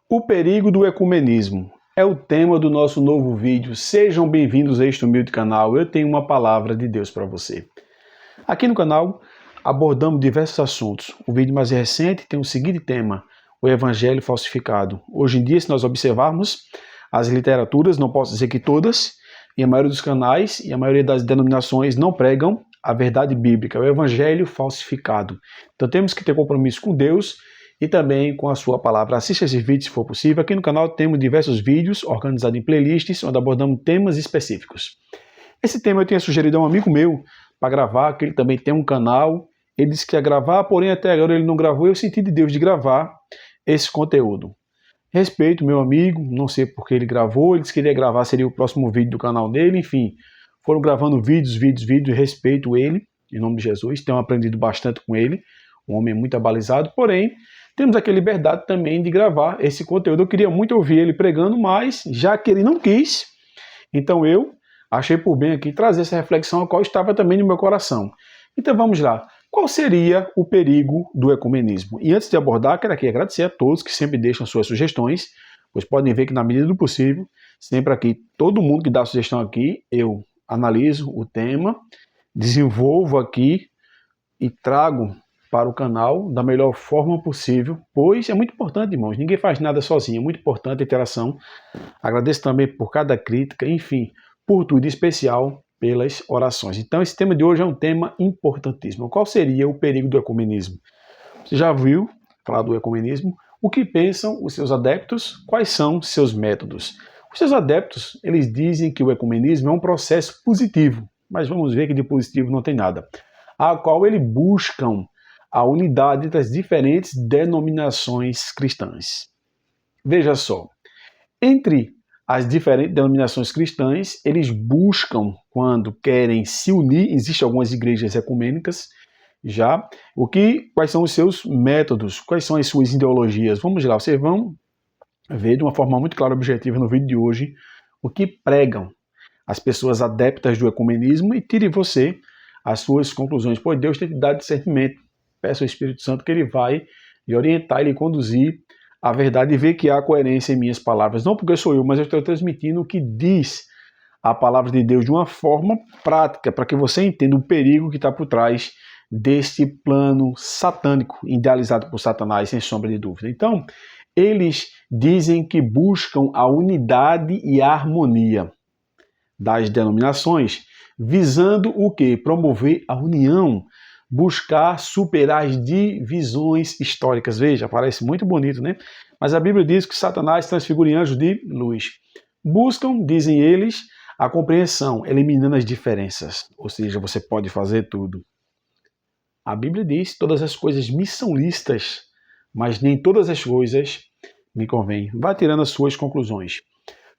O perigo do ecumenismo é o tema do nosso novo vídeo. Sejam bem-vindos a este humilde canal. Eu tenho uma palavra de Deus para você. Aqui no canal abordamos diversos assuntos. O vídeo mais recente tem o seguinte tema: o evangelho falsificado. Hoje em dia, se nós observarmos as literaturas, não posso dizer que todas, e a maioria dos canais e a maioria das denominações não pregam a verdade bíblica, o evangelho falsificado. Então temos que ter compromisso com Deus e também com a sua palavra. Assista esse vídeo se for possível. Aqui no canal temos diversos vídeos organizados em playlists, onde abordamos temas específicos. Esse tema eu tinha sugerido a um amigo meu para gravar, que ele também tem um canal. Ele disse que ia gravar, porém até agora ele não gravou. Eu senti de Deus de gravar esse conteúdo. Respeito meu amigo, não sei porque ele gravou, ele disse que ele ia gravar, seria o próximo vídeo do canal dele, enfim. Foram gravando vídeos, respeito ele, em nome de Jesus, tenho aprendido bastante com ele, um homem muito abalizado, porém, temos aqui a liberdade também de gravar esse conteúdo. Eu queria muito ouvir ele pregando, mas já que ele não quis, então eu achei por bem aqui trazer essa reflexão, a qual estava também no meu coração. Então vamos lá. Qual seria o perigo do ecumenismo? E antes de abordar, quero aqui agradecer a todos que sempre deixam suas sugestões, pois podem ver que na medida do possível, sempre aqui, todo mundo que dá sugestão aqui, eu analiso o tema, desenvolvo aqui e trago para o canal da melhor forma possível, pois é muito importante, irmãos, ninguém faz nada sozinho, é muito importante a interação. Agradeço também por cada crítica, enfim, por tudo, em especial pelas orações. Então esse tema de hoje é um tema importantíssimo. Qual seria o perigo do ecumenismo? Você já viu falar do ecumenismo? O que pensam os seus adeptos? Quais são seus métodos? Os seus adeptos, eles dizem que o ecumenismo é um processo positivo, mas vamos ver que de positivo não tem nada, a qual eles buscam a unidade entre as diferentes denominações cristãs. Veja só, entre as diferentes denominações cristãs, eles buscam, quando querem se unir, existem algumas igrejas ecumênicas já, quais são os seus métodos, quais são as suas ideologias. Vamos lá, vocês vão ver de uma forma muito clara e objetiva no vídeo de hoje o que pregam as pessoas adeptas do ecumenismo e tire você as suas conclusões, pois Deus tem que dar discernimento. Peço ao Espírito Santo que ele vai lhe orientar e lhe conduzir a verdade e ver que há coerência em minhas palavras. Não porque sou eu, mas eu estou transmitindo o que diz a palavra de Deus de uma forma prática, para que você entenda o perigo que está por trás deste plano satânico, idealizado por Satanás, sem sombra de dúvida. Então, eles dizem que buscam a unidade e a harmonia das denominações, visando o quê? Promover a união, buscar superar as divisões históricas. Veja, parece muito bonito, né? Mas a Bíblia diz que Satanás transfigura em anjos de luz. Buscam, dizem eles, a compreensão, eliminando as diferenças. Ou seja, você pode fazer tudo. A Bíblia diz que todas as coisas me são lícitas, mas nem todas as coisas me convêm. Vá tirando as suas conclusões.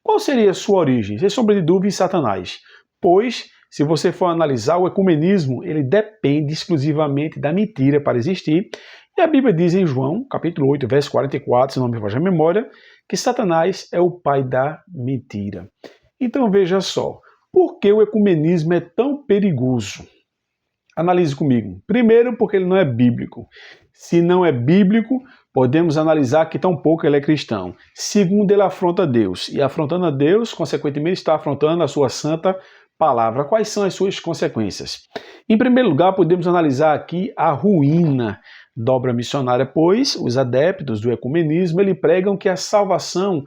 Qual seria a sua origem? Sem sombra de dúvida, em Satanás. Pois, se você for analisar, o ecumenismo, ele depende exclusivamente da mentira para existir. E a Bíblia diz em João, capítulo 8, verso 44, se não me falha a memória, que Satanás é o pai da mentira. Então veja só, por que o ecumenismo é tão perigoso? Analise comigo. Primeiro, porque ele não é bíblico. Se não é bíblico, podemos analisar que tampouco ele é cristão. Segundo, ele afronta Deus. E afrontando a Deus, consequentemente, está afrontando a sua santa palavra. Quais são as suas consequências? Em primeiro lugar, podemos analisar aqui a ruína da obra missionária, pois os adeptos do ecumenismo ele pregam que a salvação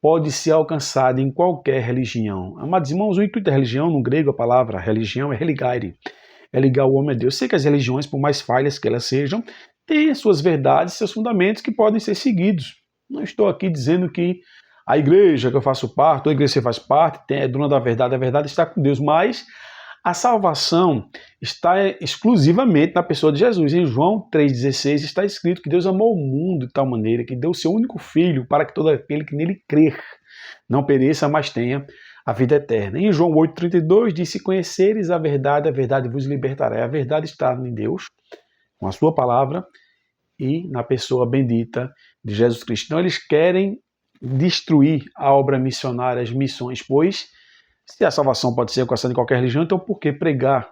pode ser alcançada em qualquer religião. Amados irmãos, o intuito da religião, no grego a palavra religião é religare, é ligar o homem a Deus. Sei que as religiões, por mais falhas que elas sejam, têm as suas verdades, seus fundamentos que podem ser seguidos. Não estou aqui dizendo que a igreja que eu faço parte, ou a igreja que você faz parte, é dona da verdade, a verdade está com Deus, mas a salvação está exclusivamente na pessoa de Jesus. Em João 3,16 está escrito que Deus amou o mundo de tal maneira que deu o seu único filho para que todo aquele que nele crer não pereça, mas tenha a vida eterna. Em João 8,32 diz: se conheceres a verdade vos libertará. A verdade está em Deus, com a sua palavra e na pessoa bendita de Jesus Cristo. Então eles querem destruir a obra missionária, as missões, pois se a salvação pode ser alcançada em qualquer religião, então por que pregar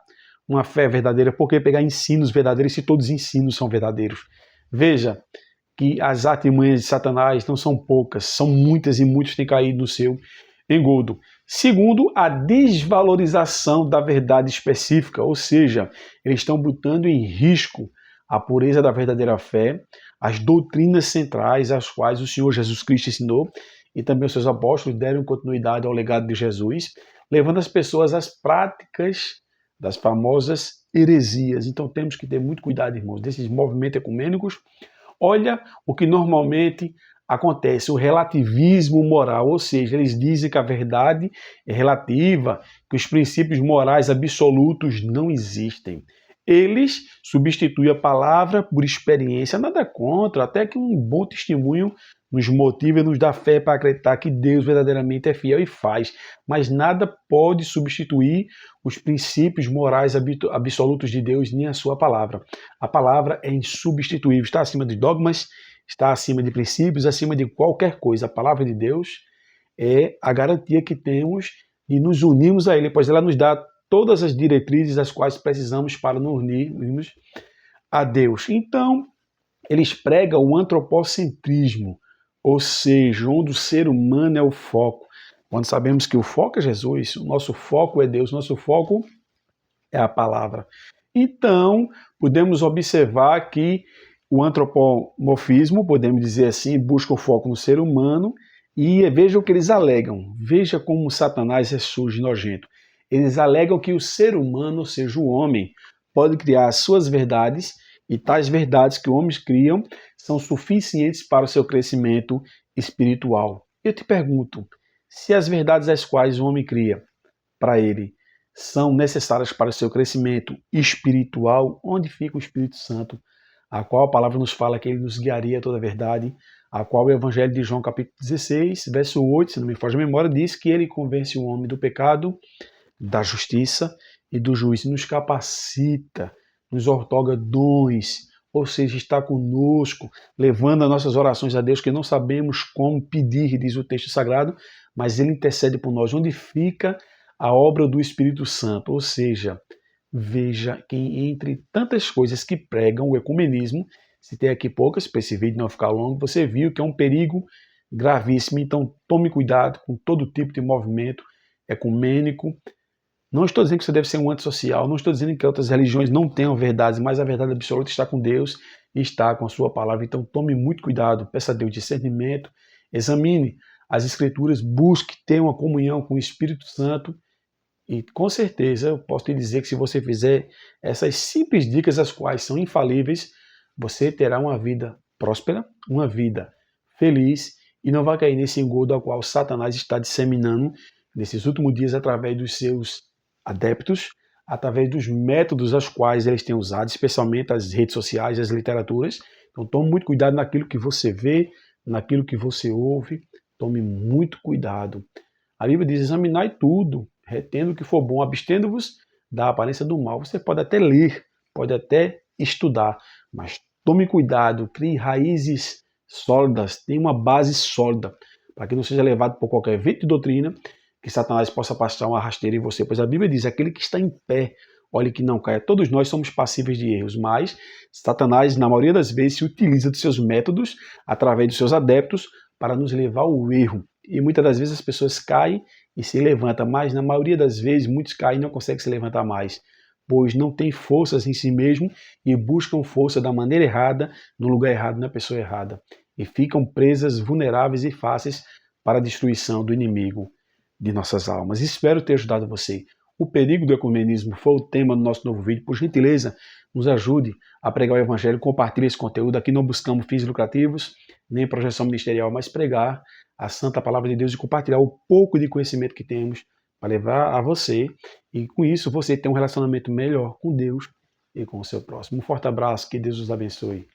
uma fé verdadeira? Por que pegar ensinos verdadeiros se todos os ensinos são verdadeiros? Veja, que as artimanhas de Satanás não são poucas, são muitas e muitos têm caído no seu engodo. Segundo, a desvalorização da verdade específica, ou seja, eles estão botando em risco a pureza da verdadeira fé, as doutrinas centrais às quais o Senhor Jesus Cristo ensinou e também os seus apóstolos deram continuidade ao legado de Jesus, levando as pessoas às práticas das famosas heresias. Então temos que ter muito cuidado, irmãos, desses movimentos ecumênicos. Olha o que normalmente acontece, o relativismo moral, ou seja, eles dizem que a verdade é relativa, que os princípios morais absolutos não existem. Eles substituem a palavra por experiência, nada contra, até que um bom testemunho nos motiva e nos dá fé para acreditar que Deus verdadeiramente é fiel e faz, mas nada pode substituir os princípios morais absolutos de Deus nem a sua palavra. A palavra é insubstituível, está acima de dogmas, está acima de princípios, acima de qualquer coisa. A palavra de Deus é a garantia que temos de nos unirmos a Ele, pois ela nos dá todas as diretrizes das quais precisamos para nos unirmos a Deus. Então, eles pregam o antropocentrismo, ou seja, onde o ser humano é o foco. Quando sabemos que o foco é Jesus, o nosso foco é Deus, o nosso foco é a palavra. Então, podemos observar que o antropomorfismo, podemos dizer assim, busca o foco no ser humano e veja o que eles alegam. Veja como Satanás é sujo e nojento. Eles alegam que o ser humano, ou seja, o homem, pode criar as suas verdades e tais verdades que os homens criam são suficientes para o seu crescimento espiritual. Eu te pergunto, se as verdades as quais o homem cria para ele são necessárias para o seu crescimento espiritual, onde fica o Espírito Santo, a qual a palavra nos fala que ele nos guiaria a toda a verdade, a qual o Evangelho de João, capítulo 16, verso 8, se não me foge a memória, diz que ele convence o homem do pecado, da justiça e do juízo, nos capacita, nos outorga dons, ou seja, está conosco, levando as nossas orações a Deus, que não sabemos como pedir, diz o texto sagrado, mas ele intercede por nós. Onde fica a obra do Espírito Santo? Ou seja, veja que entre tantas coisas que pregam o ecumenismo, se tem aqui poucas, para esse vídeo não ficar longo, você viu que é um perigo gravíssimo. Então tome cuidado com todo tipo de movimento ecumênico. Não estou dizendo que você deve ser um antissocial, não estou dizendo que outras religiões não tenham verdades, mas a verdade absoluta está com Deus e está com a sua palavra. Então tome muito cuidado, peça a Deus discernimento, examine as Escrituras, busque ter uma comunhão com o Espírito Santo e com certeza eu posso te dizer que se você fizer essas simples dicas, as quais são infalíveis, você terá uma vida próspera, uma vida feliz e não vai cair nesse engodo ao qual Satanás está disseminando nesses últimos dias através dos seus adeptos, através dos métodos aos quais eles têm usado, especialmente as redes sociais, as literaturas. Então tome muito cuidado naquilo que você vê, naquilo que você ouve, tome muito cuidado. A Bíblia diz, examinai tudo, retendo o que for bom, abstendo-vos da aparência do mal. Você pode até ler, pode até estudar, mas tome cuidado, crie raízes sólidas, tenha uma base sólida, para que não seja levado por qualquer vento de doutrina, que Satanás possa passar uma rasteira em você, pois a Bíblia diz, aquele que está em pé, olhe que não caia. Todos nós somos passíveis de erros, mas Satanás, na maioria das vezes, se utiliza dos seus métodos, através dos seus adeptos, para nos levar ao erro. E muitas das vezes as pessoas caem e se levantam, mas na maioria das vezes muitos caem e não conseguem se levantar mais, pois não têm forças em si mesmo e buscam força da maneira errada, no lugar errado, na pessoa errada. E ficam presas, vulneráveis e fáceis para a destruição do inimigo de nossas almas. Espero ter ajudado você. O perigo do ecumenismo foi o tema do nosso novo vídeo. Por gentileza, nos ajude a pregar o Evangelho, compartilhe esse conteúdo. Aqui não buscamos fins lucrativos, nem projeção ministerial, mas pregar a santa palavra de Deus e compartilhar o pouco de conhecimento que temos para levar a você. E com isso, você ter um relacionamento melhor com Deus e com o seu próximo. Um forte abraço, que Deus os abençoe.